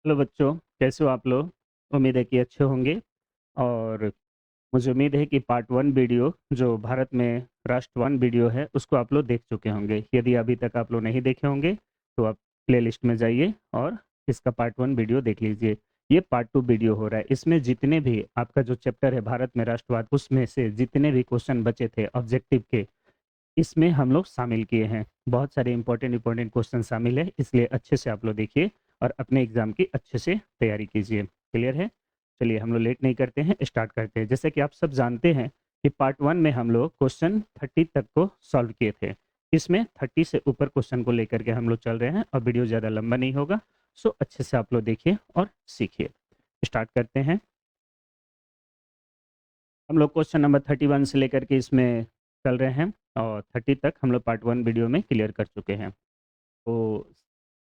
Hello बच्चों, कैसे हो आप लोग? उम्मीद है कि अच्छे होंगे। और मुझे उम्मीद है कि पार्ट 1 वीडियो जो भारत में राष्ट्रवान वीडियो है उसको आप लोग देख चुके होंगे। यदि अभी तक आप लोग नहीं देखे होंगे तो आप प्लेलिस्ट में जाइए और इसका पार्ट 1 वीडियो देख लीजिए। ये पार्ट 2 वीडियो हो रहा है। इसमें जितने भी आपका जो चैप्टर है भारत में राष्ट्रवाद, उसमें से जितने भी क्वेश्चन बचे थे ऑब्जेक्टिव के, इसमें हम लोग शामिल किए हैं। बहुत सारे इंपॉर्टेंट क्वेश्चन शामिल है, इसलिए अच्छे से आप लोग देखिए और अपने एग्जाम की अच्छे से तैयारी कीजिए। क्लियर है? चलिए हम लोग लेट नहीं करते हैं, स्टार्ट करते हैं। जैसे कि आप सब जानते हैं कि पार्ट 1 में हम लोग क्वेश्चन 30 तक को सॉल्व किए थे। इसमें 30 से ऊपर क्वेश्चन को लेकर के हम लोग चल रहे हैं और वीडियो ज़्यादा लंबा नहीं होगा। सो अच्छे से आप लोग देखिए और सीखिए। स्टार्ट करते हैं। हम लोग क्वेश्चन नंबर 31 से लेकर के इसमें चल रहे हैं और 30 तक हम लोग पार्ट 1 वीडियो में क्लियर कर चुके हैं। तो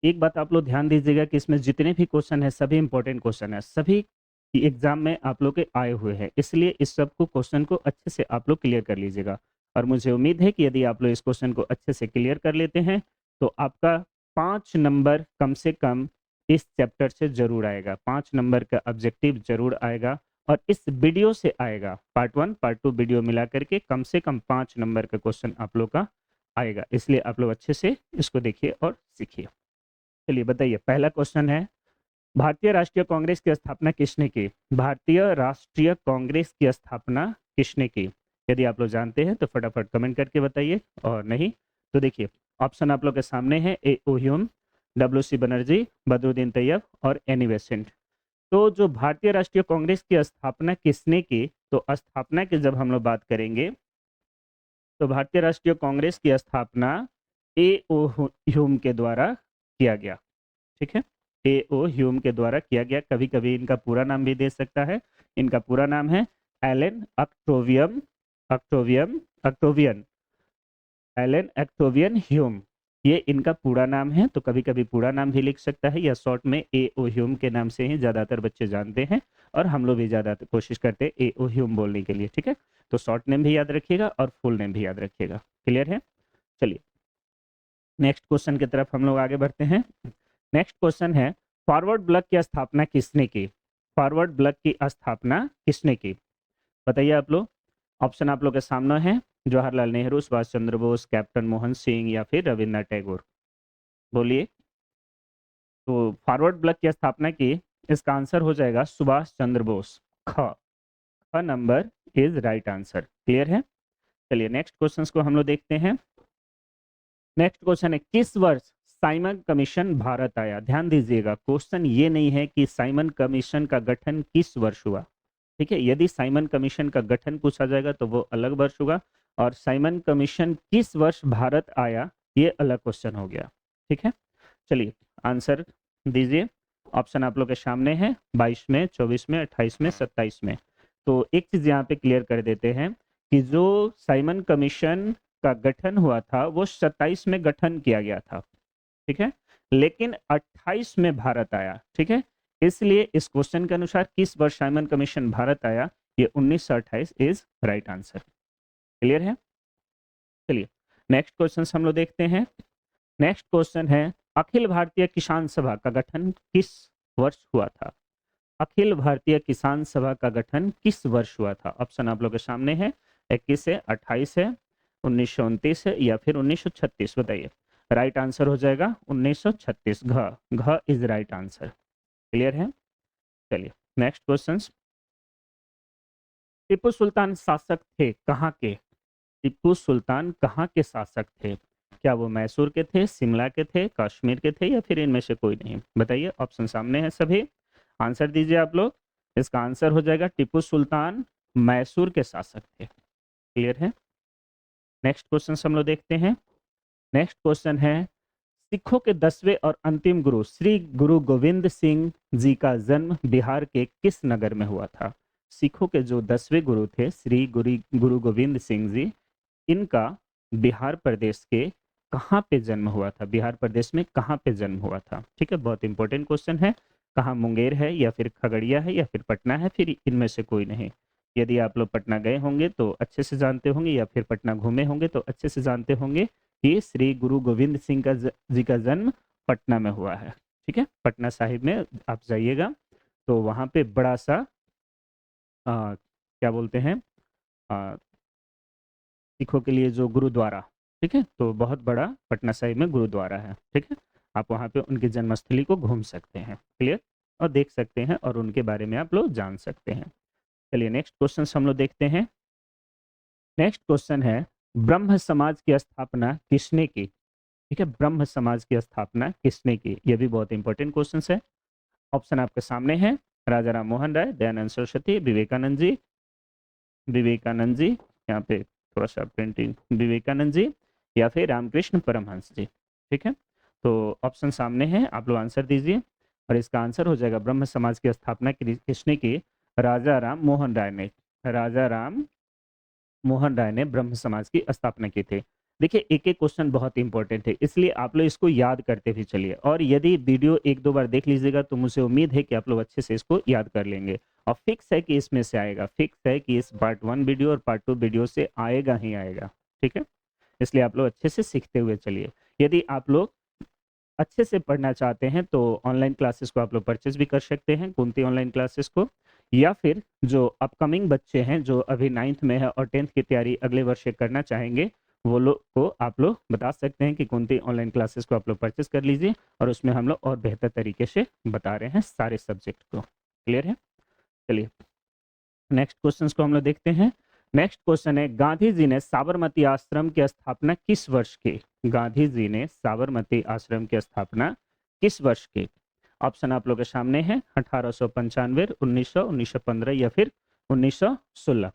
एक बात आप लोग ध्यान दीजिएगा कि इसमें जितने भी क्वेश्चन है सभी इंपॉर्टेंट क्वेश्चन है, सभी एग्जाम में आप लोग के आए हुए हैं, इसलिए इस सब को क्वेश्चन को अच्छे से आप लोग क्लियर कर लीजिएगा। और मुझे उम्मीद है कि यदि आप लोग इस क्वेश्चन को अच्छे से क्लियर कर लेते हैं तो आपका 5 नंबर कम से कम इस चैप्टर से जरूर आएगा। 5 नंबर का ऑब्जेक्टिव जरूर आएगा और इस वीडियो से आएगा। पार्ट 1 पार्ट 2 वीडियो मिला करके कम से कम 5 नंबर का क्वेश्चन आप लोग का आएगा, इसलिए आप लोग अच्छे से इसको देखिए और सीखिए। चलिए बताइए, पहला क्वेश्चन है, भारतीय राष्ट्रीय कांग्रेस की स्थापना किसने की? भारतीय राष्ट्रीय कांग्रेस की स्थापना किसने की? यदि आप लोग जानते हैं तो फटाफट कमेंट करके बताइए, और नहीं तो देखिए ऑप्शन आप लोग के सामने है। A O Hume, W C Banerjee, Badruddin Tyab और एनी बेसेंट। तो जो भारतीय राष्ट्रीय कांग्रेस की स्थापना किसने की, तो स्थापना की जब हम लोग बात करेंगे तो भारतीय राष्ट्रीय कांग्रेस की स्थापना ए ओ ह्यूम के द्वारा किया गया। ठीक है, ए ओ ह्यूम के द्वारा किया गया। कभी कभी इनका पूरा नाम भी दे सकता है। इनका पूरा नाम है Allan Octavium Octavium Octavian Allan Octavian Hume. ये इनका पूरा नाम है, तो कभी कभी पूरा नाम भी लिख सकता है या शॉर्ट में ए ओ ह्यूम के नाम से ही ज्यादातर बच्चे जानते हैं और हम लोग भी ज्यादा कोशिश करते हैं ए ओ ह्यूम बोलने के लिए। ठीक है, तो शॉर्ट नेम भी याद रखिएगा और फुल नेम भी याद रखिएगा। क्लियर है? चलिए नेक्स्ट क्वेश्चन की तरफ हम लोग आगे बढ़ते हैं। नेक्स्ट क्वेश्चन है, फॉरवर्ड ब्लॉक की स्थापना किसने की? फॉरवर्ड ब्लॉक की स्थापना किसने की? बताइए आप लोग। ऑप्शन आप लोग के सामने है। जवाहरलाल नेहरू, सुभाष चंद्र बोस, कैप्टन मोहन सिंह या फिर रविन्द्रनाथ टैगोर। बोलिए। तो फॉरवर्ड ब्लॉक की स्थापना की, इसका आंसर हो जाएगा सुभाष चंद्र बोस। ख ख number is right answer. Clear है? चलिए नेक्स्ट क्वेश्चन को हम लोग देखते हैं। नेक्स्ट क्वेश्चन है, किस वर्ष साइमन कमीशन भारत आया? ध्यान दीजिएगा, क्वेश्चन ये नहीं है कि साइमन कमीशन का गठन किस वर्ष हुआ। ठीक है, यदि साइमन कमीशन का गठन पूछा जाएगा तो वो अलग वर्ष होगा, और साइमन कमीशन किस वर्ष भारत आया ये अलग क्वेश्चन हो गया। ठीक है, चलिए आंसर दीजिए। ऑप्शन आप लोग के सामने है, 22 में, 24 में, 28 में, 27 में। तो एक चीज यहाँ पे क्लियर कर देते हैं कि जो साइमन कमीशन का गठन हुआ था वो 27 में गठन किया गया था। ठीक है, लेकिन 28 में भारत आया। ठीक है, इसलिए इस क्वेश्चन के अनुसार किस वर्ष साइमन कमीशन भारत आया, ये 1928 इज राइट आंसर। क्लियर है? चलिए नेक्स्ट क्वेश्चन हम लोग देखते हैं। नेक्स्ट क्वेश्चन है, अखिल भारतीय किसान सभा का गठन किस वर्ष हुआ था? अखिल भारतीय किसान सभा का गठन किस वर्ष हुआ था? ऑप्शन आप लोग के सामने है। 21 है, 28 है, 1929 है या फिर 1936। बताइए। राइट आंसर हो जाएगा 1936। घ इज राइट आंसर। क्लियर है? चलिए नेक्स्ट क्वेश्चन। टीपू सुल्तान शासक थे कहाँ के? टीपू सुल्तान कहाँ के शासक थे? क्या वो मैसूर के थे, शिमला के थे, कश्मीर के थे या फिर इनमें से कोई नहीं? बताइए, ऑप्शन सामने है सभी, आंसर दीजिए आप लोग। इसका आंसर हो जाएगा टीपू सुल्तान मैसूर के शासक थे। क्लियर है? नेक्स्ट क्वेश्चन हम लोग देखते हैं। नेक्स्ट क्वेश्चन है, सिखों के 10वें और अंतिम गुरु श्री गुरु गोविंद सिंह जी का जन्म बिहार के किस नगर में हुआ था? सिखों के जो 10वें गुरु थे श्री गुरु गोविंद सिंह जी, इनका बिहार प्रदेश के कहाँ पे जन्म हुआ था? बिहार प्रदेश में कहाँ पे जन्म हुआ था? ठीक है, बहुत इंपॉर्टेंट क्वेश्चन है। कहाँ, मुंगेर है या फिर खगड़िया है या फिर पटना है, फिर इनमें से कोई नहीं? यदि आप लोग पटना गए होंगे तो अच्छे से जानते होंगे, या फिर पटना घूमे होंगे तो अच्छे से जानते होंगे कि श्री गुरु गोविंद सिंह जी का जन्म पटना में हुआ है। ठीक है, पटना साहिब में आप जाइएगा तो वहाँ पे बड़ा सा क्या बोलते हैं सिखों के लिए जो गुरुद्वारा, ठीक है, तो बहुत बड़ा पटना साहिब में गुरुद्वारा है। ठीक है, आप वहाँ पे उनकी जन्मस्थली को घूम सकते हैं, क्लियर, और देख सकते हैं और उनके बारे में आप लोग जान सकते हैं। चलिए नेक्स्ट क्वेश्चन हम लोग देखते हैं। नेक्स्ट क्वेश्चन है ब्रह्म समाज की स्थापना किसने की? ठीक है, ब्रह्म समाज की स्थापना किसने की? यह भी बहुत इंपॉर्टेंट क्वेश्चन है। ऑप्शन आपके सामने है, राजा राम मोहन राय, दयानंद सरस्वती, विवेकानंद जी, यहाँ पे थोड़ा सा प्रिंटिंग, विवेकानंद जी या फिर रामकृष्ण परमहंस जी। ठीक है, तो ऑप्शन सामने है, आप लोग आंसर दीजिए और इसका आंसर हो जाएगा ब्रह्म समाज की स्थापना किसने की? राजा राम मोहन राय ने। राजा राम मोहन राय ने ब्रह्म समाज की स्थापना की थी। देखिए एक एक क्वेश्चन बहुत इंपॉर्टेंट है, इसलिए आप लोग इसको याद करते भी चलिए, और यदि वीडियो एक दो बार देख लीजिएगा तो मुझे उम्मीद है कि आप लोग अच्छे से इसको याद कर लेंगे, और फिक्स है कि इसमें से आएगा, फिक्स है कि इस पार्ट 1 वीडियो और पार्ट 2 वीडियो से आएगा ही आएगा। ठीक है, इसलिए आप लोग अच्छे से सीखते हुए चलिए। यदि आप लोग अच्छे से पढ़ना चाहते हैं तो ऑनलाइन क्लासेस को आप लोग परचेज भी कर सकते हैं, कुंती ऑनलाइन क्लासेस को, या फिर जो अपकमिंग बच्चे हैं जो अभी 9th में है और 10th की तैयारी अगले वर्ष से करना चाहेंगे, वो लोग को आप लोग बता सकते हैं कि कुंती ऑनलाइन क्लासेस को आप लोग परचेज कर लीजिए, और उसमें हम लोग और बेहतर तरीके से बता रहे हैं सारे सब्जेक्ट को। क्लियर है? चलिए नेक्स्ट क्वेश्चन को हम लोग देखते हैं। नेक्स्ट क्वेश्चन है गांधी जी ने साबरमती आश्रम की स्थापना किस वर्ष की? गांधी जी ने साबरमती आश्रम की स्थापना किस वर्ष की? ऑप्शन आप लोग के सामने है, 1895, 1900, 1915 या फिर 1916।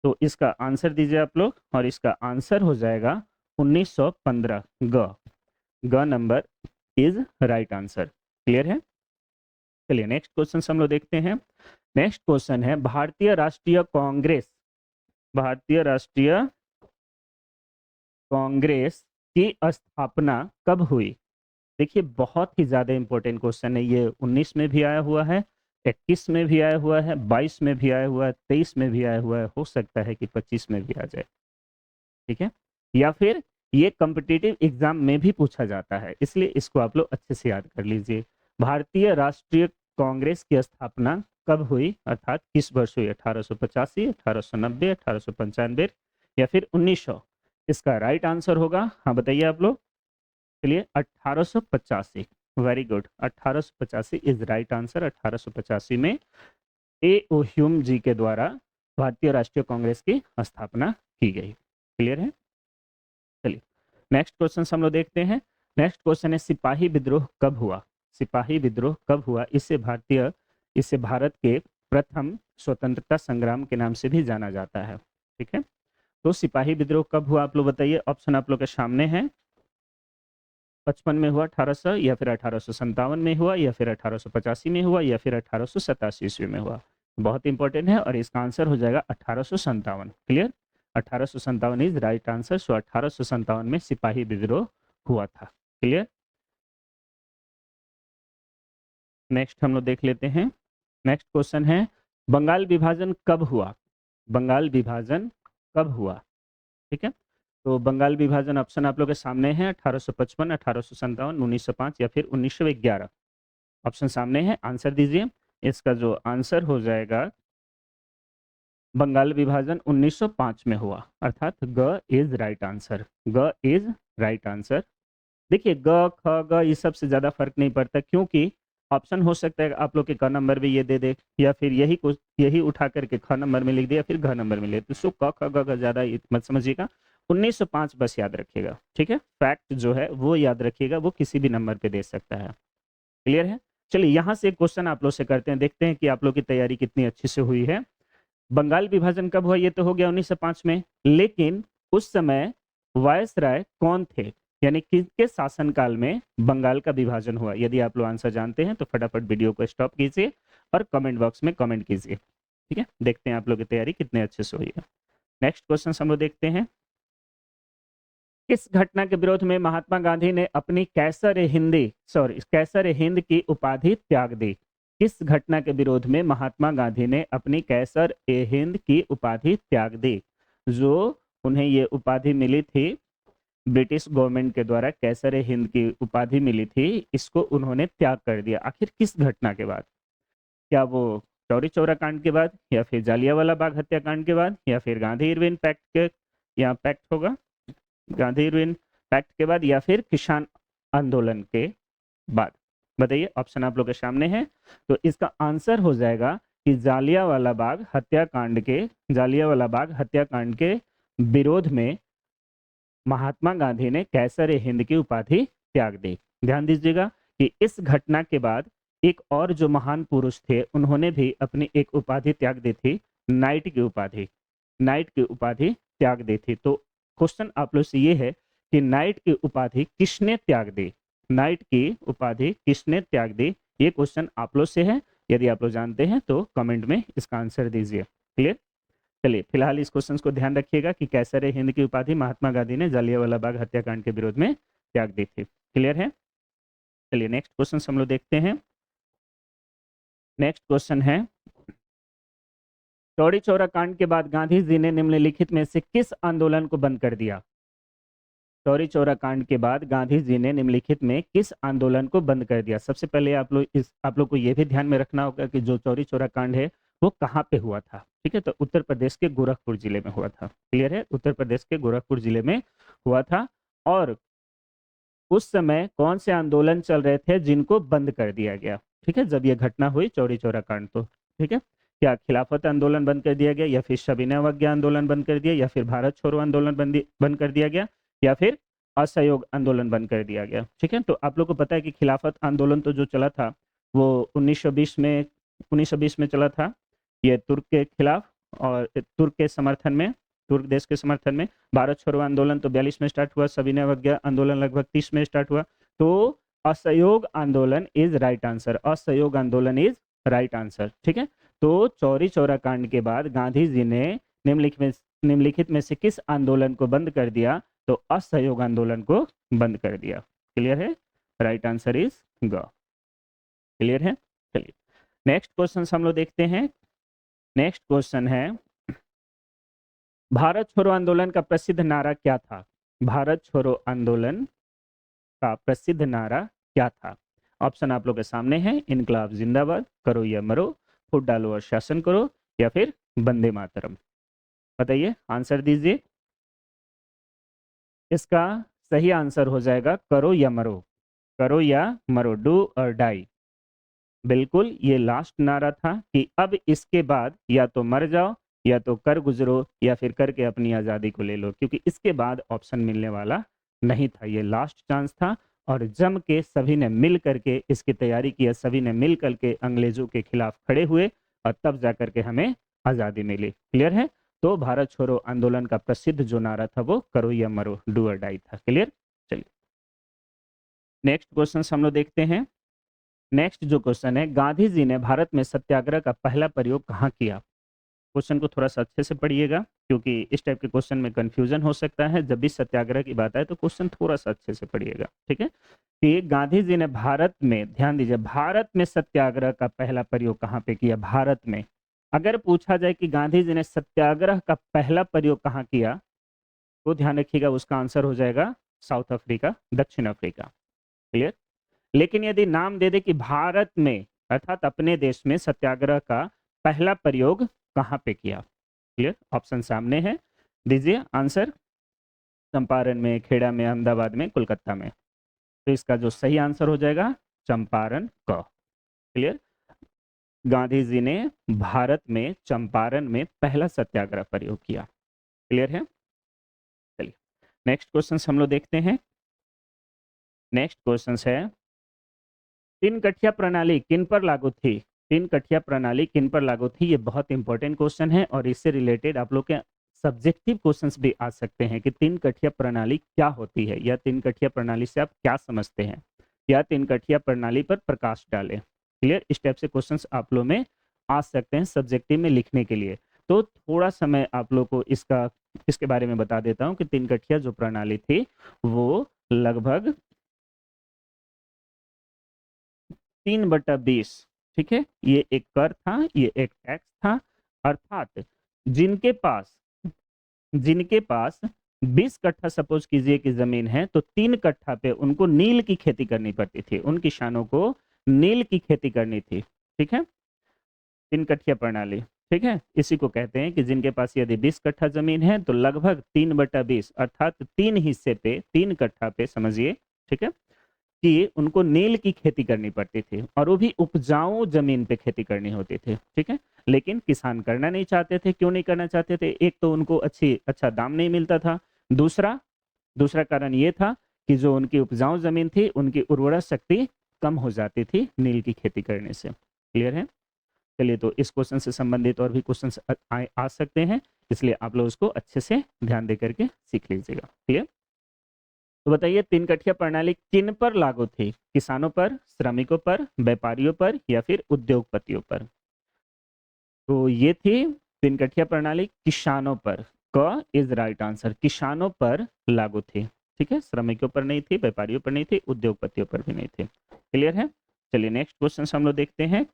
तो इसका आंसर दीजिए आप लोग, और इसका आंसर हो जाएगा 1915। ग number is right answer. Clear है? चलिए नेक्स्ट क्वेश्चन हम लोग देखते हैं। नेक्स्ट क्वेश्चन है भारतीय राष्ट्रीय कांग्रेस की स्थापना कब हुई? देखिए बहुत ही ज्यादा इंपॉर्टेंट क्वेश्चन है ये, 19 में भी आया हुआ है, 21 में भी आया हुआ है, 22 में भी आया हुआ है, 23 में भी आया हुआ है, हो सकता है कि 25 में भी आ जाए। ठीक है, या फिर ये कॉम्पिटिटिव एग्जाम में भी पूछा जाता है, इसलिए इसको आप लोग अच्छे से याद कर लीजिए। भारतीय राष्ट्रीय कांग्रेस की स्थापना कब हुई, अर्थात किस वर्ष हुई? 1885, 1890, 1895 या फिर 1900? इसका राइट आंसर होगा, हाँ बताइए आप लोग। चलिए 1885, very good, 1885 is right answer. 1885 में ए.ओ. ह्यूम जी के द्वारा भारतीय राष्ट्रीय कांग्रेस की स्थापना की गई। क्लियर है? चलिए नेक्स्ट क्वेश्चन हम लोग देखते हैं। नेक्स्ट क्वेश्चन है सिपाही विद्रोह कब हुआ? सिपाही विद्रोह कब हुआ? इसे भारत के प्रथम स्वतंत्रता संग्राम के नाम से भी जाना जाता है। ठीक है, तो सिपाही विद्रोह कब हुआ आप लोग बताइए। ऑप्शन आप लोग के सामने है, 55 में हुआ, 1800 या फिर 1857 में हुआ, या फिर 1885 में हुआ, या फिर 1887 ईस्वी में हुआ। बहुत इंपॉर्टेंट है, और इसका आंसर हो जाएगा 1857। Clear, 1857 is right answer. So 1857 में सिपाही विद्रोह हुआ था। क्लियर, नेक्स्ट हम लोग देख लेते हैं। नेक्स्ट क्वेश्चन है बंगाल विभाजन कब हुआ? बंगाल विभाजन कब हुआ? ठीक है, तो बंगाल विभाजन ऑप्शन आप लोग के सामने है, 1855, 1857, 1905 या फिर 1911। ऑप्शन सामने है, आंसर दीजिए। इसका जो आंसर हो जाएगा बंगाल विभाजन 1905 में हुआ, अर्थात ग इज राइट आंसर। ग इज राइट आंसर। देखिए ग ख ग इस सब से ज्यादा फर्क नहीं पड़ता, क्योंकि ऑप्शन हो सकता है आप लोग के क नंबर में ये दे दे, या फिर यही उठा करके ख नंबर में लिख दे, या फिर घ नंबर में लिख दे। तो क ख ग ज्यादा मत समझिएगा, 1905 बस याद रखिएगा। ठीक है, फैक्ट जो है वो याद रखिएगा, वो किसी भी नंबर पे दे सकता है। क्लियर है? चलिए यहाँ से एक क्वेश्चन आप लोग से करते हैं, देखते हैं कि आप लोग की तैयारी कितनी अच्छी से हुई है। बंगाल विभाजन कब हुआ? ये तो हो गया 1905 में, लेकिन उस समय वायसराय कौन थे, यानी किसके शासनकाल में बंगाल का विभाजन हुआ? यदि आप लोग आंसर जानते हैं तो फटाफट वीडियो को स्टॉप कीजिए और कमेंट बॉक्स में कमेंट कीजिए। ठीक है, देखते हैं आप लोग की तैयारी कितने अच्छे से हुई है। नेक्स्ट क्वेश्चन हम लोग देखते हैं। किस घटना के विरोध में महात्मा गांधी ने अपनी कैसर हिंद की उपाधि त्याग दी? किस घटना के विरोध में महात्मा गांधी ने अपनी कैसर ए हिंद की उपाधि त्याग दी? जो उन्हें ये उपाधि मिली थी ब्रिटिश गवर्नमेंट के द्वारा कैसर हिंद की उपाधि मिली थी, इसको उन्होंने त्याग कर दिया। आखिर किस घटना के बाद? क्या वो चौरी चौरा कांड के बाद, या फिर जालियांवाला बाग हत्याकांड के बाद, या फिर गांधी इरविन पैक्ट के, या पैक्ट होगा गांधी इरविन पैक्ट के बाद, या फिर किसान आंदोलन के बाद? बताइए, ऑप्शन आप लोग के सामने है। तो इसका आंसर हो जाएगा कि जालियांवाला बाग हत्याकांड के विरोध में महात्मा गांधी ने कैसर हिंद की उपाधि त्याग दी। ध्यान दीजिएगा कि इस घटना के बाद एक और जो महान पुरुष थे, उन्होंने भी अपनी एक उपाधि त्याग दी थी, नाइट की उपाधि त्याग दी थी। तो क्वेश्चन आप लोग से ये है कि नाइट की उपाधि किसने त्याग दी? ये क्वेश्चन आप लोग से है। यदि आप लोग जानते हैं तो कमेंट में इसका आंसर दीजिए। क्लियर? चलिए, फिलहाल इस क्वेश्चन को ध्यान रखिएगा कि कैसर हिंद की उपाधि महात्मा गांधी ने जालियांवाला बाग हत्याकांड के विरोध में त्याग दी थी। क्लियर है? चलिए, नेक्स्ट क्वेश्चन हम लोग देखते हैं। नेक्स्ट क्वेश्चन है, चौरी चौरा कांड के बाद गांधी जी ने निम्नलिखित में से किस आंदोलन को बंद कर दिया? चौरी चौरा कांड के बाद गांधी जी ने निम्नलिखित में किस आंदोलन को बंद कर दिया? सबसे पहले आप लोग को यह भी ध्यान में रखना होगा कि जो चौरी चौरा कांड है वो कहाँ पे हुआ था। ठीक है, तो उत्तर प्रदेश के गोरखपुर जिले में हुआ था। क्लियर है? उत्तर प्रदेश के गोरखपुर जिले में हुआ था। और उस समय कौन से आंदोलन चल रहे थे जिनको बंद कर दिया गया? ठीक है, जब यह घटना हुई चौरी चौरा कांड, तो ठीक है, क्या खिलाफत आंदोलन बंद कर दिया गया, या फिर सविनय अवज्ञा आंदोलन बंद कर दिया, या फिर भारत छोड़ो आंदोलन बंद कर दिया गया, या फिर असहयोग आंदोलन बंद कर दिया गया? ठीक है, तो आप लोग को पता है कि खिलाफत आंदोलन तो जो चला था वो 1920 में चला था, ये तुर्क के खिलाफ और तुर्क देश के समर्थन में। भारत छोड़ो आंदोलन तो 42 में स्टार्ट हुआ, सविनय अवज्ञा आंदोलन लगभग 30 में स्टार्ट हुआ। तो असहयोग आंदोलन इज राइट आंसर, ठीक है, तो चौरी चौरा कांड के बाद गांधी जी ने निम्नलिखित में से किस आंदोलन को बंद कर दिया? तो असहयोग आंदोलन को बंद कर दिया। क्लियर है? राइट आंसर इज ग। क्लियर है? चलिए, नेक्स्ट क्वेश्चन हम लोग देखते हैं। नेक्स्ट क्वेश्चन है, भारत छोड़ो आंदोलन का प्रसिद्ध नारा क्या था? भारत छोड़ो आंदोलन का प्रसिद्ध नारा क्या था? ऑप्शन आप लोग के सामने है। इनकलाब जिंदाबाद, करो या मरो, फूट डालो और शासन करो, या फिर वंदे मातरम? बताइए, आंसर दीजिए। इसका सही आंसर हो जाएगा करो या मरो, डू और डाई। बिल्कुल, ये लास्ट नारा था कि अब इसके बाद या तो मर जाओ, या तो कर गुजरो, या फिर करके अपनी आज़ादी को ले लो, क्योंकि इसके बाद ऑप्शन मिलने वाला नहीं था। ये लास्ट चांस था और जम के सभी ने मिल करके इसकी तैयारी की, सभी ने मिल करके अंग्रेजों के खिलाफ खड़े हुए और तब जाकर के हमें आज़ादी मिली। क्लियर है? तो भारत छोड़ो आंदोलन का प्रसिद्ध जो नारा था वो करो या मरो, डू और डाई था। क्लियर? चलिए, नेक्स्ट क्वेश्चन हम लोग देखते हैं। नेक्स्ट जो क्वेश्चन है, गांधी जी ने भारत में सत्याग्रह का पहला प्रयोग कहाँ किया? क्वेश्चन को थोड़ा सा अच्छे से पढ़िएगा, क्योंकि इस टाइप के क्वेश्चन में कंफ्यूजन हो सकता है। जब भी सत्याग्रह की बात आए तो क्वेश्चन थोड़ा सा अच्छे से पढ़िएगा। ठीक है, कि गांधी जी ने भारत में, ध्यान दीजिए, भारत में सत्याग्रह का पहला प्रयोग कहाँ पे किया? भारत में। अगर पूछा जाए कि गांधी जी ने सत्याग्रह का पहला प्रयोग कहाँ किया, तो ध्यान रखिएगा उसका आंसर हो जाएगा साउथ अफ्रीका, दक्षिण अफ्रीका। क्लियर? लेकिन यदि नाम दे दे कि भारत में अर्थात अपने देश में सत्याग्रह का पहला प्रयोग कहां पे किया? क्लियर? ऑप्शन सामने है, दीजिए आंसर। चंपारण में, खेड़ा में, अहमदाबाद में, कोलकाता में? तो इसका जो सही आंसर हो जाएगा चंपारण का। क्लियर? गांधी जी ने भारत में चंपारण में पहला सत्याग्रह प्रयोग किया। क्लियर है? चलिए, नेक्स्ट क्वेश्चन हम लोग देखते हैं। नेक्स्ट क्वेश्चन है, तीन कठिया प्रणाली किन पर लागू थी? तीन कठिया प्रणाली किन पर लागू थी? ये बहुत इंपॉर्टेंट क्वेश्चन है और इससे रिलेटेड आप लोग के सब्जेक्टिव क्वेश्चंस भी आ सकते हैं कि तीन कठिया प्रणाली क्या होती है, या तीन कठिया प्रणाली से आप क्या समझते हैं, या तीन कठिया प्रणाली पर प्रकाश डालें। क्लियर? इस टाइप से क्वेश्चंस आप लोग में आ सकते हैं सब्जेक्टिव में लिखने के लिए। तो थोड़ा सा मैं आप लोग को इसके बारे में बता देता हूँ कि तीन कठिया जो प्रणाली थी वो लगभग 3/20, ठीक है, ये एक कर था, ये एक टैक्स था। अर्थात जिनके पास 20 कट्ठा सपोज कीजिए कि जमीन है, तो 3 कट्ठा पे उनको नील की खेती करनी पड़ती थी, उन किसानों को नील की खेती करनी थी। ठीक है, 3 कट्ठिया प्रणाली। ठीक है, इसी को कहते हैं कि जिनके पास यदि 20 कट्ठा जमीन है तो लगभग 3/20 अर्थात 3 हिस्से पे 3 कट्ठा पे समझिए, ठीक है, कि उनको नील की खेती करनी पड़ती थी और वो भी उपजाऊ जमीन पे खेती करनी होती थी। ठीक है, लेकिन किसान करना नहीं चाहते थे। क्यों नहीं करना चाहते थे? एक तो उनको अच्छा दाम नहीं मिलता था। दूसरा दूसरा कारण ये था कि जो उनकी उपजाऊ जमीन थी उनकी उर्वरा शक्ति कम हो जाती थी नील की खेती करने से। क्लियर है? चलिए, तो इस क्वेश्चन से संबंधित और भी क्वेश्चन आ सकते हैं, इसलिए आप लोग उसको अच्छे से ध्यान दे करके सीख लीजिएगा। क्लियर? तो बताइए, 3 कट्ठिया प्रणाली किन पर लागू थी? किसानों पर, श्रमिकों पर, व्यापारियों पर या फिर उद्योगपतियों पर? तो ये थी 3 कट्ठिया प्रणाली किसानों पर। क इज राइट आंसर, किसानों पर लागू थी। ठीक है, श्रमिकों पर नहीं थी, व्यापारियों पर नहीं थी, उद्योगपतियों पर भी नहीं थी। क्लियर है? चलिए नेक्स्ट क्वेश्चन हम लोग देखते हैं।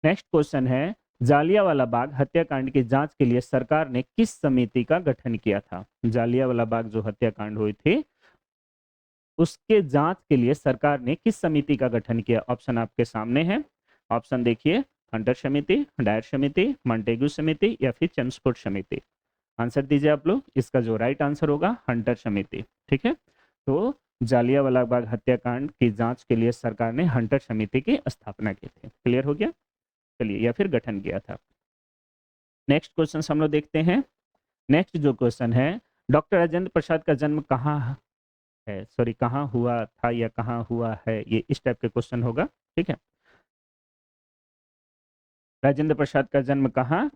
नेक्स्ट क्वेश्चन है, जालियांवाला बाग हत्याकांड की जांच के लिए सरकार ने किस समिति का गठन किया था? जालियांवाला बाग जो हत्याकांड हुई थी उसके जांच के लिए सरकार ने किस समिति का गठन किया? ऑप्शन आपके सामने है। ऑप्शन देखिए, हंटर समिति, डायर समिति, मॉन्टेग्यू समिति या फिर चेम्सफोर्ड समिति। आंसर दीजिए आप लोग। इसका जो राइट आंसर होगा हंटर समिति। ठीक है, तो जालियांवाला बाग हत्याकांड की जांच के लिए सरकार ने हंटर समिति की स्थापना की थी। क्लियर हो गया? चलिए, या फिर गठन किया था। नेक्स्ट क्वेश्चन हम लोग देखते हैं। नेक्स्ट जो क्वेश्चन है, डॉक्टर राजेंद्र प्रसाद का जन्म कहाँ है, सॉरी कहाँ हुआ था या कहाँ हुआ है, ये इस टाइप के क्वेश्चन होगा। ठीक है, राजेंद्र प्रसाद का जन्म कहाँ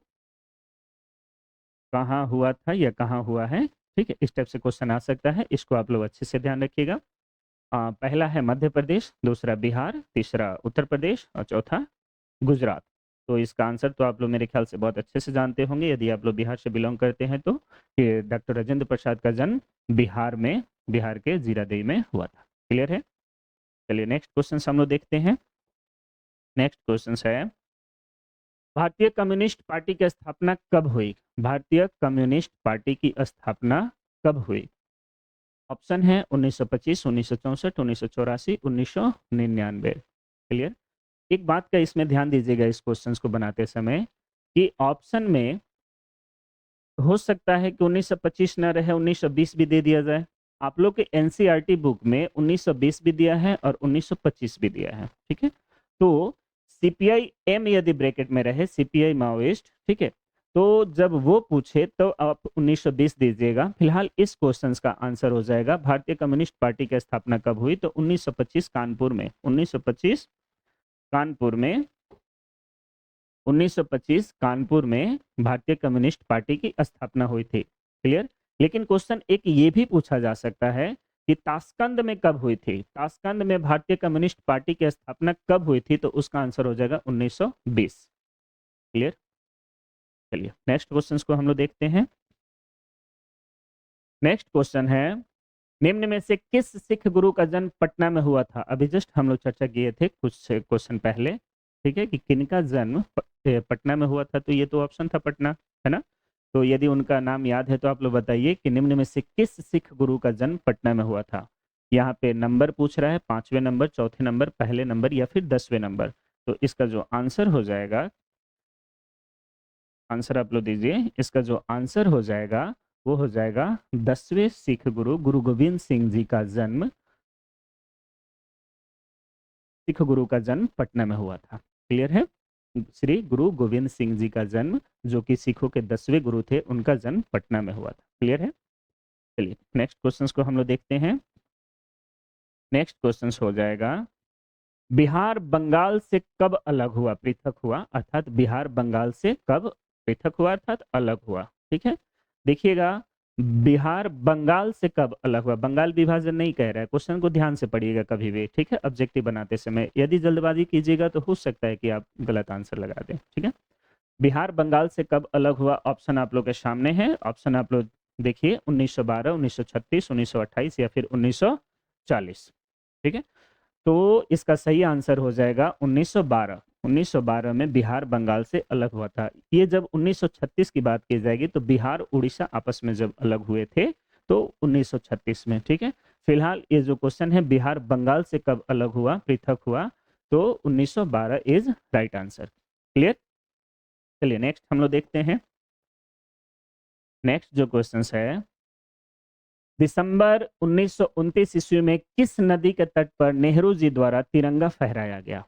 कहाँ हुआ था या कहाँ हुआ है? ठीक है, इस टाइप से क्वेश्चन आ सकता है, इसको आप लोग अच्छे से ध्यान रखिएगा। पहला है मध्य प्रदेश, दूसरा बिहार, तीसरा उत्तर प्रदेश और चौथा गुजरात। तो इसका आंसर तो आप लोग मेरे ख्याल से बहुत अच्छे से जानते होंगे यदि आप लोग बिहार से बिलोंग करते हैं तो, कि डॉक्टर राजेंद्र प्रसाद का जन्म बिहार में, बिहार के जीरादेई में हुआ था। क्लियर है? चलिए नेक्स्ट क्वेश्चन हम लोग देखते हैं। नेक्स्ट क्वेश्चन है, भारतीय कम्युनिस्ट पार्टी की स्थापना कब हुई? भारतीय कम्युनिस्ट पार्टी की स्थापना कब हुई? ऑप्शन है 1925, 1964, 1984, 1999। क्लियर? एक बात का इसमें ध्यान दीजिएगा इस क्वेश्चन को बनाते समय कि ऑप्शन में हो सकता है कि 1925 ना रहे, 1920 भी दे दिया जाए। आप लोग के एनसीईआरटी बुक में 1920 भी दिया है और 1925 भी दिया है। ठीक है, तो सीपीआई एम यदि ब्रैकेट में रहे, सीपीआई माओइस्ट, ठीक है, तो जब वो पूछे तो आप 1920 दीजिएगा। फिलहाल इस क्वेश्चन का आंसर हो जाएगा भारतीय कम्युनिस्ट पार्टी की स्थापना कब हुई, तो 1925 कानपुर में, 1925 कानपुर में, 1925 कानपुर में भारतीय कम्युनिस्ट पार्टी की स्थापना हुई थी। क्लियर? लेकिन क्वेश्चन एक ये भी पूछा जा सकता है कि ताशकंद में कब हुई थी? ताशकंद में भारतीय कम्युनिस्ट पार्टी की स्थापना कब हुई थी? तो उसका आंसर हो जाएगा 1920। क्लियर? चलिए नेक्स्ट क्वेश्चन को हम लोग देखते हैं। नेक्स्ट क्वेश्चन है, निम्न में से किस सिख गुरु का जन्म पटना में हुआ था? अभी जस्ट हम लोग चर्चा किए थे कुछ क्वेश्चन पहले, ठीक है, कि किनका जन्म पटना में हुआ था, तो ये तो ऑप्शन था पटना, है ना? तो यदि उनका नाम याद है तो आप लोग बताइए कि निम्न में से किस सिख गुरु का जन्म पटना में हुआ था? यहाँ पे नंबर पूछ रहा है, 5वें नंबर, चौथे नंबर, पहले नंबर या फिर 10वें नंबर। तो इसका जो आंसर हो जाएगा, आंसर आप लोग दीजिए, इसका जो आंसर हो जाएगा वो हो जाएगा 10वें सिख गुरु गुरु गोविंद सिंह जी का जन्म, सिख गुरु का जन्म पटना में हुआ था। क्लियर है? श्री गुरु गोविंद सिंह जी का जन्म, जो कि सिखों के 10वें गुरु थे, उनका जन्म पटना में हुआ था। क्लियर है? चलिए नेक्स्ट क्वेश्चन को हम लोग देखते हैं। नेक्स्ट क्वेश्चन हो जाएगा, बिहार बंगाल से कब अलग हुआ, पृथक हुआ, अर्थात बिहार बंगाल से कब पृथक हुआ अर्थात अलग हुआ? ठीक है, देखिएगा, बिहार बंगाल से कब अलग हुआ, बंगाल विभाजन नहीं कह रहा है। क्वेश्चन को ध्यान से पढ़िएगा कभी भी, ठीक है, ऑब्जेक्टिव बनाते समय। यदि जल्दबाजी कीजिएगा तो हो सकता है कि आप गलत आंसर लगा दें। ठीक है, बिहार बंगाल से कब अलग हुआ, ऑप्शन आप लोग के सामने है। ऑप्शन आप लोग देखिए, 1912, 1936, 1928 या फिर 1940। ठीक है, तो इसका सही आंसर हो जाएगा 1912। 1912 में बिहार बंगाल से अलग हुआ था। ये जब 1936 की बात की जाएगी तो बिहार उड़ीसा आपस में जब अलग हुए थे तो 1936 में। ठीक है, फिलहाल ये जो क्वेश्चन है बिहार बंगाल से कब अलग हुआ, पृथक हुआ, तो 1912 इज राइट आंसर। क्लियर। चलिए नेक्स्ट हम लोग देखते हैं। नेक्स्ट जो क्वेश्चन है, दिसंबर 1929 ईस्वी में किस नदी के तट पर नेहरू जी द्वारा तिरंगा फहराया गया?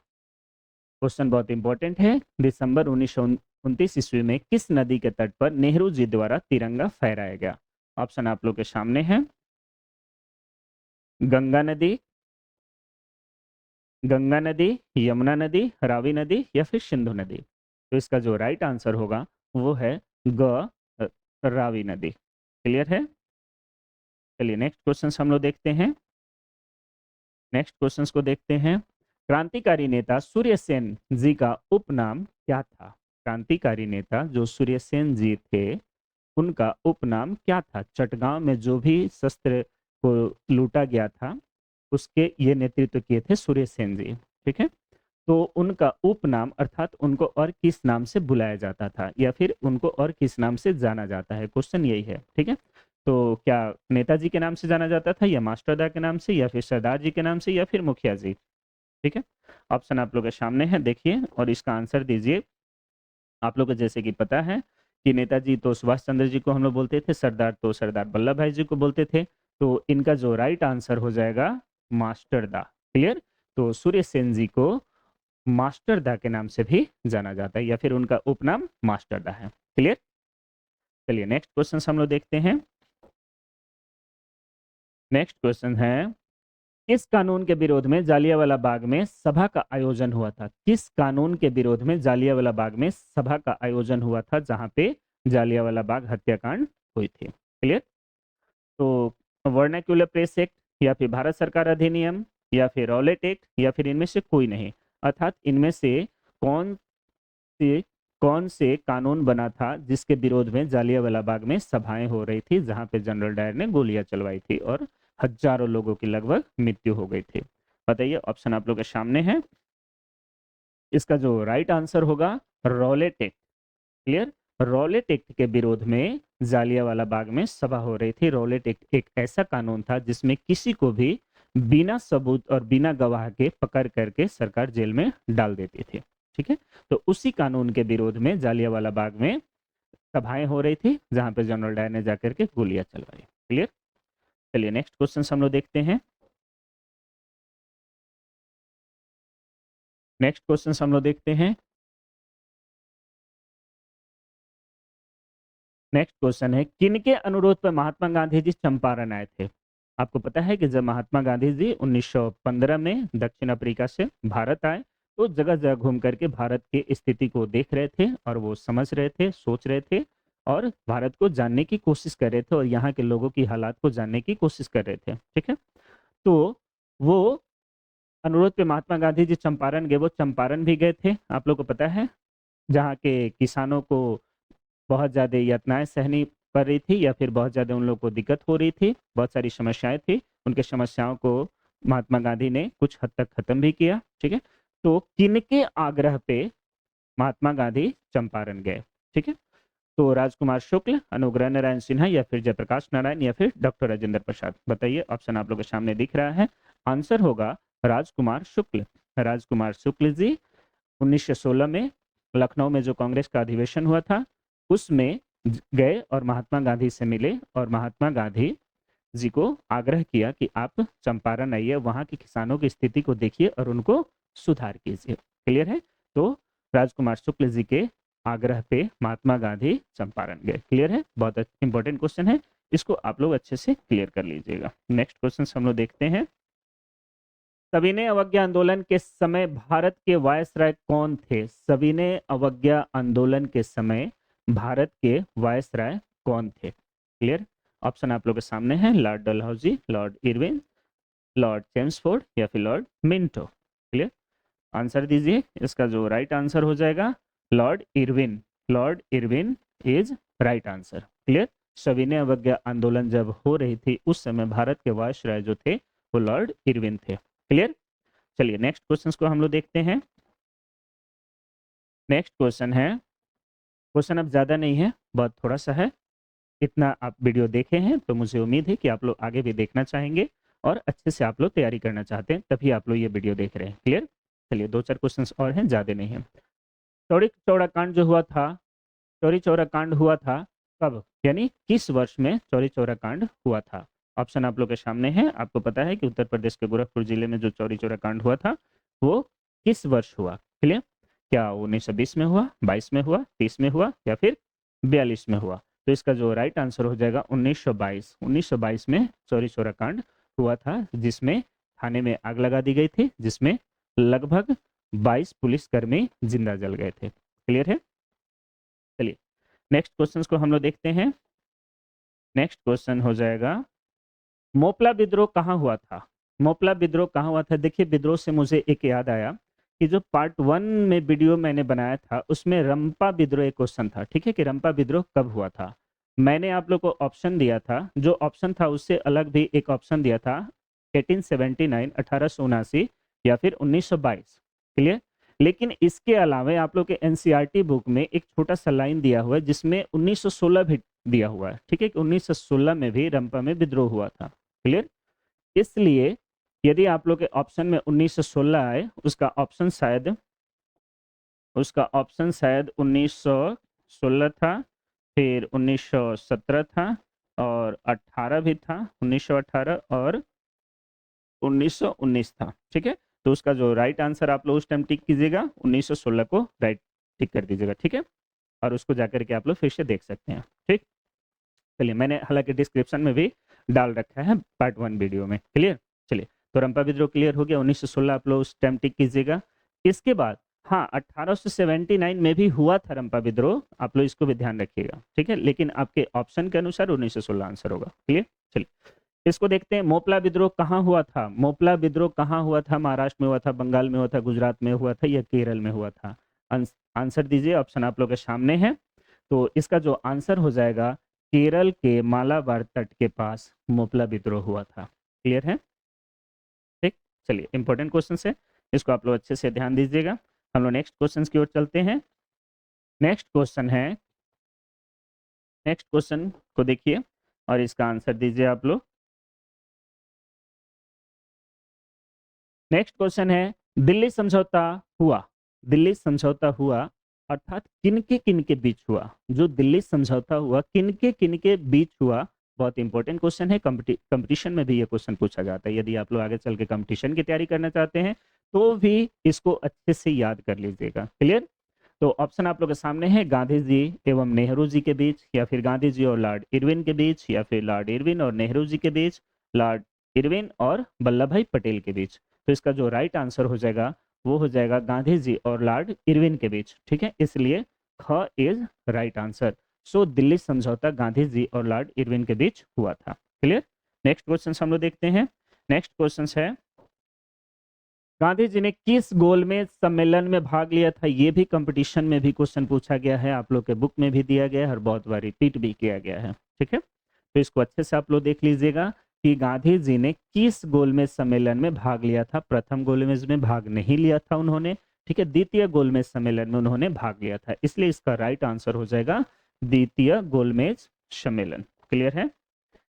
क्वेश्चन बहुत इंपॉर्टेंट है। दिसंबर 1929 ईस्वी में किस नदी के तट पर नेहरू जी द्वारा तिरंगा फहराया गया? ऑप्शन आप लोग के सामने है। गंगा नदी, गंगा नदी, यमुना नदी, रावी नदी या फिर सिंधु नदी। तो इसका जो राइट आंसर होगा वो है रावी नदी। क्लियर है। चलिए नेक्स्ट क्वेश्चन हम लोग देखते हैं। नेक्स्ट क्वेश्चन को देखते हैं। क्रांतिकारी नेता सूर्यसेन जी का उपनाम क्या था? क्रांतिकारी नेता जो सूर्यसेन जी थे उनका उपनाम क्या था? चटगांव में जो भी शस्त्र को लूटा गया था उसके ये नेतृत्व किए थे सूर्यसेन जी। ठीक है, तो उनका उपनाम अर्थात उनको और किस नाम से बुलाया जाता था या फिर उनको और किस नाम से जाना जाता है, क्वेश्चन यही है। ठीक है, तो क्या नेताजी के नाम से जाना जाता था या मास्टरदा के नाम से या फिर सरदार जी के नाम से या फिर मुखिया जी? ठीक है, ऑप्शन आप लोग के सामने है, देखिए और इसका आंसर दीजिए। आप लोग को जैसे कि पता है कि नेताजी तो सुभाष चंद्र जी को हम लोग बोलते थे, सरदार तो सरदार वल्लभ भाई जी को बोलते थे, तो इनका जो राइट आंसर हो जाएगा मास्टरदा। क्लियर। तो सूर्यसेन जी को मास्टरदा के नाम से भी जाना जाता है या फिर उनका उपनाम मास्टरदा है। क्लियर। चलिए नेक्स्ट क्वेश्चन हम लोग देखते हैं। नेक्स्ट क्वेश्चन है, किस कानून के विरोध में जालियांवाला बाग में सभा का आयोजन हुआ था? किस कानून के विरोध में जालियांवाला बाग में सभा का आयोजन हुआ था जहां पे जालियांवाला बाग हत्याकांड हुई थी? क्लियर। तो वर्नाक्यूलर प्रेस एक्ट या फिर भारत सरकार अधिनियम या फिर रॉलेट एक्ट या फिर इनमें से कोई नहीं, अर्थात इनमें से कौन से कौन से कानून बना था जिसके विरोध में जालियांवाला बाग में सभाएं हो रही थी जहां पे जनरल डायर ने गोलियां चलवाई थी और हजारों लोगों की लगभग मृत्यु हो गई थी? बताइए, ऑप्शन आप लोग के सामने है। इसका जो राइट आंसर होगा Rowlatt act. Clear. Rowlatt act के विरोध में जालियांवाला बाग में सभा हो रही थी। रॉलेट एक्ट एक ऐसा कानून था जिसमें किसी को भी बिना सबूत और बिना गवाह के पकड़ करके सरकार जेल में डाल देती थी। ठीक है, तो उसी कानून के विरोध में जालियांवाला बाग में सभाएं हो रही थी जहां पे जनरल डायर ने जाकर के गोलियां चलवाई। क्लियर। चलिए नेक्स्ट क्वेश्चन हम लोग देखते हैं। नेक्स्ट क्वेश्चन हम लोग देखते हैं। नेक्स्ट क्वेश्चन है, किनके अनुरोध पर महात्मा गांधी जी चंपारण आए थे? आपको पता है कि जब महात्मा गांधी जी 1915 में दक्षिण अफ्रीका से भारत आए तो जगह जगह घूम करके भारत की स्थिति को देख रहे थे और वो समझ रहे थे, सोच रहे थे और भारत को जानने की कोशिश कर रहे थे और यहाँ के लोगों की हालात को जानने की कोशिश कर रहे थे। ठीक है, तो वो अनुरोध पे महात्मा गांधी जी चंपारण गए। वो चंपारण भी गए थे, आप लोग को पता है, जहाँ के किसानों को बहुत ज़्यादा यातनाएं सहनी पड़ रही थी या फिर बहुत ज़्यादा उन लोगों को दिक्कत हो रही थी, बहुत सारी समस्याएं थी। उनके समस्याओं को महात्मा गांधी ने कुछ हद तक खत्म भी किया। ठीक है, तो किनके आग्रह पे महात्मा गांधी चंपारण गए? ठीक है, तो राजकुमार शुक्ल, अनुग्रह नारायण सिन्हा या फिर जयप्रकाश नारायण या फिर डॉक्टर राजेंद्र प्रसाद? बताइए, ऑप्शन आप लोग के सामने दिख रहा है। आंसर होगा राजकुमार शुक्ल। राजकुमार शुक्ल जी 1916 में लखनऊ में जो कांग्रेस का अधिवेशन हुआ था उसमें गए और महात्मा गांधी से मिले और महात्मा गांधी जी को आग्रह किया कि आप चंपारण आइए, वहां के किसानों की स्थिति को देखिए और उनको सुधार कीजिए। क्लियर है। तो राजकुमार शुक्ल जी के आग्रह पे महात्मा गांधी चंपारण गए। क्लियर है, बहुत इंपॉर्टेंट क्वेश्चन है, इसको आप लोग अच्छे से क्लियर कर लीजिएगा। नेक्स्ट क्वेश्चन हम लोग देखते हैं। सविनय अवज्ञा आंदोलन के समय भारत के वायसराय कौन थे? सविनय अवज्ञा आंदोलन के समय भारत के वायसराय कौन थे? क्लियर। ऑप्शन आप लोग के सामने है, Lord Dalhousie, Lord Irwin, Lord Chelmsford या फिर लॉर्ड मिंटो? क्लियर। आंसर दीजिए, इसका जो राइट आंसर हो जाएगा Lord Irwin. Lord Irwin is right answer. Clear. सविनय अवज्ञा आंदोलन जब हो रही थी उस समय भारत के वायसराय जो थे वो लॉर्ड इरविन थे। क्लियर। चलिए नेक्स्ट क्वेश्चन को हम लोग देखते हैं। नेक्स्ट क्वेश्चन है, क्वेश्चन अब ज्यादा नहीं है, बहुत थोड़ा सा है। इतना आप वीडियो देखे हैं तो मुझे उम्मीद है कि आप लोग आगे भी देखना चाहेंगे और अच्छे से आप लोग तैयारी करना चाहते हैं, तभी आप लोग ये वीडियो देख रहे हैं। क्लियर? चलिए 2-4 क्वेश्चंस और हैं, ज़्यादा नहीं है। चौरी चौरा कांड जो हुआ था, चौरी चौरा कांड हुआ था कब, यानी किस वर्ष में चौरी चौरा कांड हुआ था? ऑप्शन आप लोग के सामने है। आपको पता है कि उत्तर प्रदेश के गोरखपुर जिले में जो चौरी चौरा कांड हुआ था वो किस वर्ष हुआ? क्लियर? क्या 1920 में हुआ, 22 में हुआ, 30 में हुआ या फिर 42 में हुआ? तो इसका जो राइट आंसर हो जाएगा 1922। 1922 में चौरी चौरा कांड हुआ था, जिसमें थाने में आग लगा दी गई थी, जिसमें लगभग 22 पुलिसकर्मी जिंदा जल गए थे। क्लियर है? चलिए नेक्स्ट क्वेश्चन को हम लोग देखते हैं। नेक्स्ट क्वेश्चन हो जाएगा, मोपला विद्रोह कहाँ हुआ था? मोपला विद्रोह कहाँ हुआ था? देखिए, विद्रोह से मुझे एक याद आया कि जो पार्ट 1 में वीडियो मैंने बनाया था उसमें रंपा विद्रोह एक क्वेश्चन था, ठीक है, कि रंपा विद्रोह कब हुआ था। मैंने आप लोग को ऑप्शन दिया था, जो ऑप्शन था उससे अलग भी एक ऑप्शन दिया था, 1879 1879 या फिर 1922। क्लियर? लेकिन इसके अलावा आप लोग के एनसीईआरटी बुक में एक छोटा सा लाइन दिया हुआ है जिसमें 1916 भी दिया हुआ है, ठीक है, कि 1916 में भी रंपा में विद्रोह हुआ था। क्लियर? इसलिए यदि आप लोग के ऑप्शन में 1916 आए, उसका ऑप्शन शायद 1916 था, फिर 1917 था और 18 भी था, 1918 और 1919 था। ठीक है, तो उसका जो राइट आंसर आप लोग उस टाइम टिक कीजिएगा, 1916 को राइट टिक कर दीजिएगा। ठीक है, और उसको जाकर के आप लोग फिर से देख सकते हैं। ठीक, चलिए, मैंने हालांकि डिस्क्रिप्शन में भी डाल रखा है पार्ट 1 वीडियो में। क्लियर? चलिए, तो रंपा विद्रोह क्लियर हो गया, 1916 आप लोग उस टाइम टिक कीजिएगा। इसके बाद हाँ, 1879 में भी हुआ था रंपा विद्रोह, आप लोग इसको भी ध्यान रखिएगा। ठीक है, लेकिन आपके ऑप्शन के अनुसार 1916 आंसर होगा। क्लियर? चलिए, इसको देखते हैं। मोपला विद्रोह कहाँ हुआ था? मोपला विद्रोह कहाँ हुआ था? महाराष्ट्र में हुआ था, बंगाल में हुआ था, गुजरात में हुआ था या केरल में हुआ था? आंसर दीजिए, ऑप्शन आप लोग के सामने है। तो इसका जो आंसर हो जाएगा, केरल के मालाबार तट के पास मोपला विद्रोह हुआ था। क्लियर है? ठीक, चलिए, इंपॉर्टेंट क्वेश्चन है, इसको आप लोग अच्छे से ध्यान दीजिएगा। हम लोग नेक्स्ट क्वेश्चन की ओर चलते हैं। नेक्स्ट क्वेश्चन है, नेक्स्ट क्वेश्चन को देखिए और इसका आंसर दीजिए आप लोग। नेक्स्ट क्वेश्चन है, दिल्ली समझौता हुआ, दिल्ली समझौता हुआ अर्थात किन के बीच हुआ? जो दिल्ली समझौता हुआ किन के बीच हुआ? बहुत इंपॉर्टेंट क्वेश्चन है, कंपटीशन में भी ये क्वेश्चन पूछा जाता है। यदि आप लोग आगे चल के कंपटीशन की तैयारी करना चाहते हैं तो भी इसको अच्छे से याद कर लीजिएगा। क्लियर? तो ऑप्शन आप लोग के सामने है, गांधी जी एवं नेहरू जी के बीच, या फिर गांधी जी और लॉर्ड इरविन के बीच, या फिर लॉर्ड इरविन और नेहरू जी के बीच, लॉर्ड इरविन और वल्लभ भाई पटेल के बीच। तो इसका जो राइट आंसर हो जाएगा वो हो जाएगा गांधी जी और लॉर्ड इरविन के बीच। ठीक है, इसलिए ख इज राइट आंसर। सो दिल्ली समझौता गांधी जी और लॉर्ड इरविन के बीच हुआ था। क्लियर? नेक्स्ट क्वेश्चन हम लोग देखते हैं। नेक्स्ट क्वेश्चन है, गांधी जी ने किस गोलमेज सम्मेलन में भाग लिया था? ये भी कंपटीशन में भी क्वेश्चन पूछा गया है, आप लोग के बुक में भी दिया गया है और बहुत बार रिपीट भी किया गया है। ठीक है, तो इसको अच्छे से आप लोग देख लीजिएगा कि गांधी जी ने किस गोलमेज सम्मेलन में भाग लिया था। प्रथम गोलमेज में भाग नहीं लिया था उन्होंने, ठीक है, द्वितीय गोलमेज सम्मेलन में उन्होंने भाग लिया था, इसलिए इसका राइट आंसर हो जाएगा द्वितीय गोलमेज सम्मेलन। क्लियर है?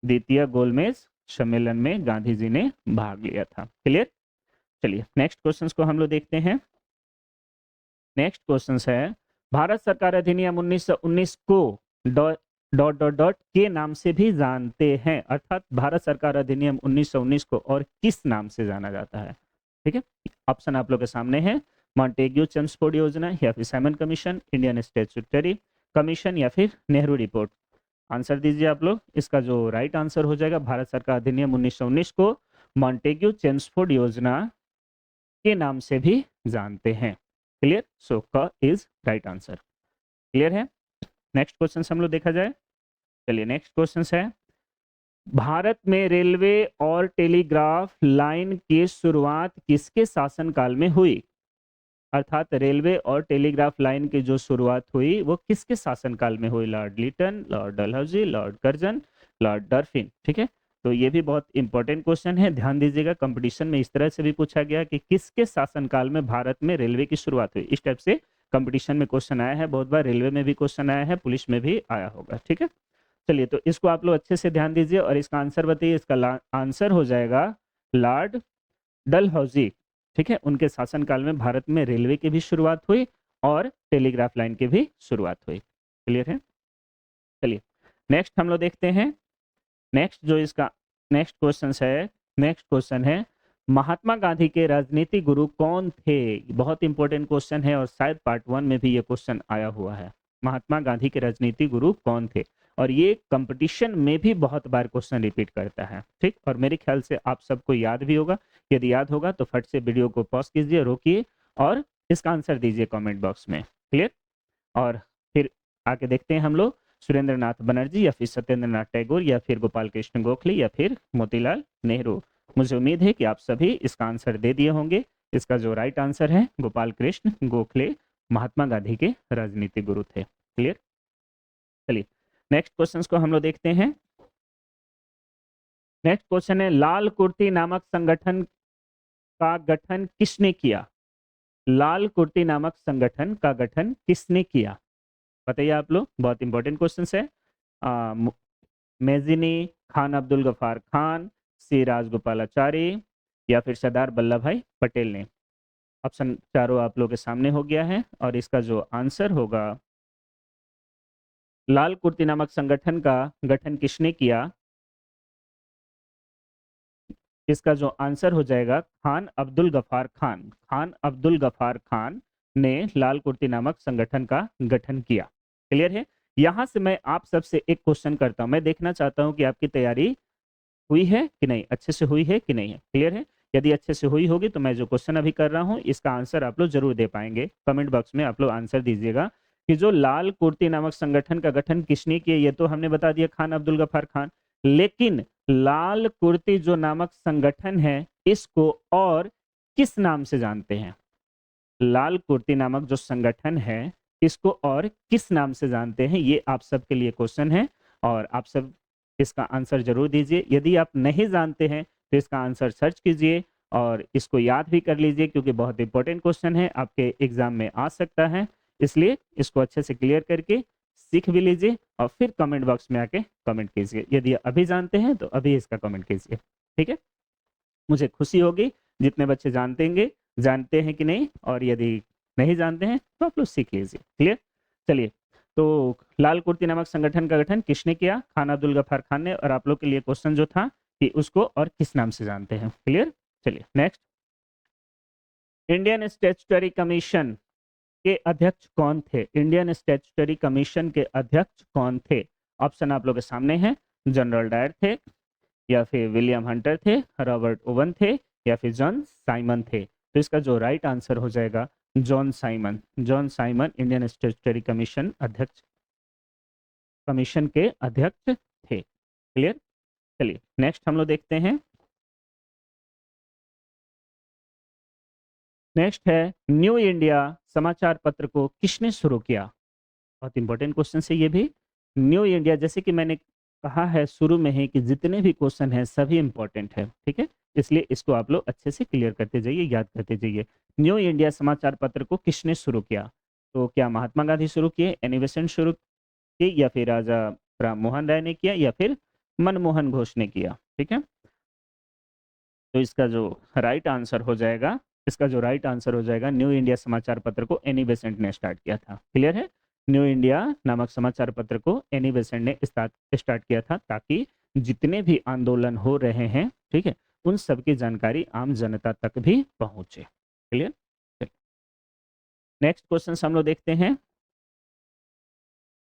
द्वितीय गोलमेज सम्मेलन में गांधी जी ने भाग लिया था। क्लियर? चलिए, नेक्स्ट क्वेश्चन को हम लोग देखते हैं। नेक्स्ट क्वेश्चन है, भारत सरकार अधिनियम 1919 को डॉट डॉट डॉट के नाम से भी जानते हैं, अर्थात भारत सरकार अधिनियम 1919 को और किस नाम से जाना जाता है? ठीक है, ऑप्शन आप लोग के सामने है, मॉन्टेग्यू चेम्सफोर्ड योजना, या फिर Simon commission, Indian statutory commission, या फिर नेहरू रिपोर्ट। आंसर दीजिए आप लोग। इसका जो राइट आंसर हो जाएगा, भारत सरकार अधिनियम 1919 को मॉन्टेग्यू चेम्सफोर्ड योजना के नाम से भी जानते हैं। क्लियर? सो क इज राइट आंसर। क्लियर है? नेक्स्ट क्वेश्चन हम लोग देखा जाए। चलिए, नेक्स्ट क्वेश्चन है, भारत में रेलवे और टेलीग्राफ लाइन की शुरुआत किसके शासनकाल में हुई? अर्थात रेलवे और टेलीग्राफ लाइन की जो शुरुआत हुई वो किसके शासनकाल में हुई? Lord Lytton, Lord Dalhousie, Lord Curzon, Lord Dufferin. ठीक है, तो ये भी बहुत इंपॉर्टेंट क्वेश्चन है, ध्यान दीजिएगा। कंपटीशन में इस तरह से भी पूछा गया कि किसके शासनकाल में भारत में रेलवे की शुरुआत हुई, इस टाइप से कंपटीशन में क्वेश्चन आया है बहुत बार, रेलवे में भी क्वेश्चन आया है, पुलिस में भी आया होगा। ठीक है, चलिए, तो इसको आप लोग अच्छे से ध्यान दीजिए और इसका आंसर बताइए। इसका आंसर हो जाएगा लॉर्ड डलहौजी। ठीक है, उनके शासनकाल में भारत में रेलवे की भी शुरुआत हुई और टेलीग्राफ लाइन की भी शुरुआत हुई। क्लियर है? चलिए, नेक्स्ट हम लोग देखते हैं। नेक्स्ट जो इसका नेक्स्ट क्वेश्चन है, महात्मा गांधी के राजनीतिक गुरु कौन थे? बहुत इंपॉर्टेंट क्वेश्चन है और शायद पार्ट 1 में भी ये क्वेश्चन आया हुआ है। महात्मा गांधी के राजनीतिक गुरु कौन थे? और ये कंपटीशन में भी बहुत बार क्वेश्चन रिपीट करता है। ठीक, और मेरे ख्याल से आप सबको याद भी होगा। यदि याद होगा तो फट से वीडियो को पॉज कीजिए, रोकिए और इसका आंसर दीजिए कमेंट बॉक्स में। क्लियर? और फिर आके देखते हैं हम लोग, सुरेंद्र नाथ बनर्जी या फिर सत्येंद्र नाथ टैगोर या फिर गोपाल कृष्ण गोखले या फिर मोतीलाल नेहरू। मुझे उम्मीद है कि आप सभी इसका आंसर दे दिए होंगे। इसका जो राइट आंसर है, गोपाल कृष्ण गोखले महात्मा गांधी के राजनीतिक गुरु थे। क्लियर? चलिए, नेक्स्ट क्वेश्चन को हम लोग देखते हैं। नेक्स्ट क्वेश्चन है, लाल कुर्ती नामक संगठन का गठन किसने किया? लाल कुर्ती नामक संगठन का गठन किसने किया? बताइए आप लोग, बहुत इंपॉर्टेंट क्वेश्चन है। मेजिनी, खान अब्दुल गफार खान, सी राजगोपालाचारी या फिर सरदार वल्लभ भाई पटेल ने। ऑप्शन चारों आप लोगों के सामने हो गया है और इसका जो आंसर होगा, लाल कुर्ती नामक संगठन का गठन किसने किया? इसका जो आंसर हो जाएगा खान अब्दुल गफार खान। खान अब्दुल गफार खान ने लाल कुर्ती नामक संगठन का गठन किया। क्लियर है? यहां से मैं आप सबसे एक क्वेश्चन करता हूं। मैं देखना चाहता हूं कि आपकी तैयारी हुई है कि नहीं, अच्छे से हुई है कि नहीं है। क्लियर है? यदि अच्छे से हुई होगी तो मैं जो क्वेश्चन अभी कर रहा हूं इसका आंसर आप लोग जरूर दे पाएंगे। कमेंट बॉक्स में आप लोग आंसर दीजिएगा कि जो लाल कुर्ती नामक संगठन का गठन किसने किया। ये तो हमने बता दिया, खान अब्दुल गफार खान। लेकिन लाल कुर्ती जो नामक संगठन है, इसको और किस नाम से जानते हैं? लाल कुर्ती नामक जो संगठन है, इसको और किस नाम से जानते हैं? ये आप सबके लिए क्वेश्चन है और आप सब इसका आंसर जरूर दीजिए। यदि आप नहीं जानते हैं तो इसका आंसर सर्च कीजिए और इसको याद भी कर लीजिए, क्योंकि बहुत इंपॉर्टेंट क्वेश्चन है, आपके एग्जाम में आ सकता है। इसलिए इसको अच्छे से क्लियर करके सीख भी लीजिए और फिर कमेंट बॉक्स में आके कमेंट कीजिए। यदि अभी जानते हैं तो अभी इसका कमेंट कीजिए। ठीक है, मुझे खुशी होगी जितने बच्चे जानते हैं कि नहीं, और यदि नहीं जानते हैं तो आप लोग सीख लीजिए। क्लियर? चलिए, तो लाल कुर्ती नामक संगठन का गठन किसने किया? खान अब्दुल गफार खान ने। और आप लोग के लिए क्वेश्चन जो था कि उसको और किस नाम से जानते हैं। क्लियर? चलिए नेक्स्ट, इंडियन स्टैट्यूटरी कमीशन के अध्यक्ष कौन थे? इंडियन स्टैट्यूटरी कमीशन के अध्यक्ष कौन थे? ऑप्शन आप लोग के सामने है। जनरल डायर थे या फिर विलियम हंटर थे, रॉबर्ट ओवन थे या फिर जॉन साइमन थे। तो इसका जो राइट आंसर हो जाएगा John Simon. John Simon Indian statutory commission के अध्यक्ष थे। क्लियर? चलिए नेक्स्ट हम लोग देखते हैं। नेक्स्ट है, न्यू इंडिया समाचार पत्र को किसने शुरू किया? बहुत इंपॉर्टेंट क्वेश्चन है ये भी। न्यू इंडिया, जैसे कि मैंने कहा है शुरू में ही कि जितने भी क्वेश्चन हैं सभी इंपॉर्टेंट है। ठीक है, इसलिए इसको आप लोग अच्छे से क्लियर करते जाइए, याद करते जाइए। न्यू इंडिया समाचार पत्र को किसने शुरू किया? तो क्या महात्मा गांधी शुरू किए, एनी बेसेंट शुरू किए, या फिर राजा राम मोहन राय ने किया, या फिर मनमोहन घोष ने किया? ठीक है, तो इसका जो राइट आंसर हो जाएगा, न्यू इंडिया समाचार पत्र को एनी बेसेंट ने स्टार्ट किया था। क्लियर है? न्यू इंडिया नामक समाचार पत्र को एनी बेसेंट ने स्टार्ट किया था, ताकि जितने भी आंदोलन हो रहे हैं, ठीक है, उन सब की जानकारी आम जनता तक भी पहुंचे। क्लियर? नेक्स्ट क्वेश्चन हम लोग देखते हैं।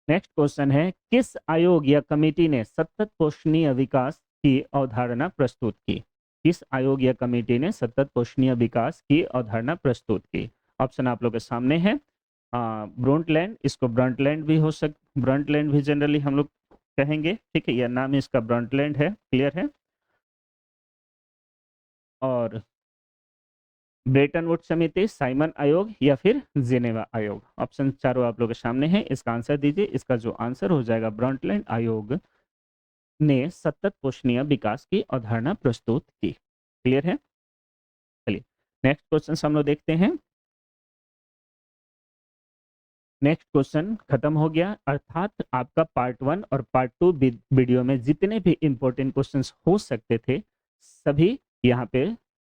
नेक्स्ट क्वेश्चन है, किस आयोग या कमेटी ने सतत पोषणीय विकास की अवधारणा प्रस्तुत की? किस आयोग या कमेटी ने सतत पोषणीय विकास की अवधारणा प्रस्तुत की? ऑप्शन आप लोग के सामने है। ब्रॉन्टलैंड, इसको ब्रॉन्टलैंड भी ब्रॉन्टलैंड भी जनरली हम लोग कहेंगे। ठीक है, यह नाम इसका ब्रॉन्टलैंड है। क्लियर है? और ब्रेटन वुड समिति, साइमन आयोग या फिर जिनेवा आयोग। ऑप्शन चारों आप लोग के सामने है, इसका आंसर दीजिए। इसका जो आंसर हो जाएगा, ब्रॉन्टलैंड आयोग ने सतत पोषणीय विकास की अवधारणा प्रस्तुत की। क्लियर है? चलिए नेक्स्ट क्वेश्चन हम लोग देखते हैं। नेक्स्ट क्वेश्चन खत्म हो गया, अर्थात आपका पार्ट 1 और पार्ट 2 वीडियो में जितने भी इंपॉर्टेंट क्वेश्चंस हो सकते थे सभी यहाँ पे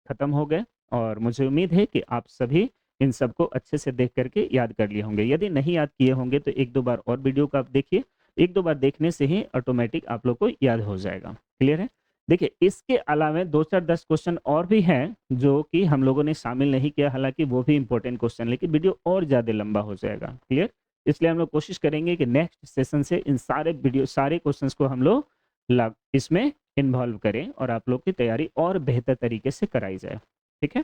खत्म हो गए। और मुझे उम्मीद है कि आप सभी इन सबको अच्छे से देख करके याद कर लिए होंगे। यदि नहीं याद किए होंगे तो एक दो बार और वीडियो को आप देखिए, एक दो बार देखने से ही ऑटोमेटिक आप लोग को याद हो जाएगा। क्लियर है? देखिए, इसके अलावा 2 4 10 क्वेश्चन और भी हैं जो कि हम लोगों ने शामिल नहीं किया, हालांकि वो भी इंपॉर्टेंट क्वेश्चन, लेकिन वीडियो और ज़्यादा लंबा हो जाएगा। क्लियर? इसलिए हम लोग कोशिश करेंगे कि नेक्स्ट सेशन से इन सारे क्वेश्चंस को हम लोग इसमें इन्वॉल्व करें और आप लोग की तैयारी और बेहतर तरीके से कराई जाए। ठीक है?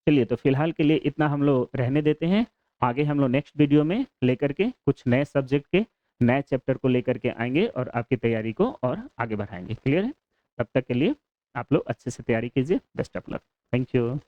चलिए, तो फिलहाल के लिए इतना हम लोग रहने देते हैं। आगे हम लोग नेक्स्ट वीडियो में लेकर के कुछ नए सब्जेक्ट के नए चैप्टर को लेकर के आएंगे और आपकी तैयारी को और आगे बढ़ाएंगे। क्लियर है? तब तक के लिए आप लोग अच्छे से तैयारी कीजिए। Best of luck. Thank you.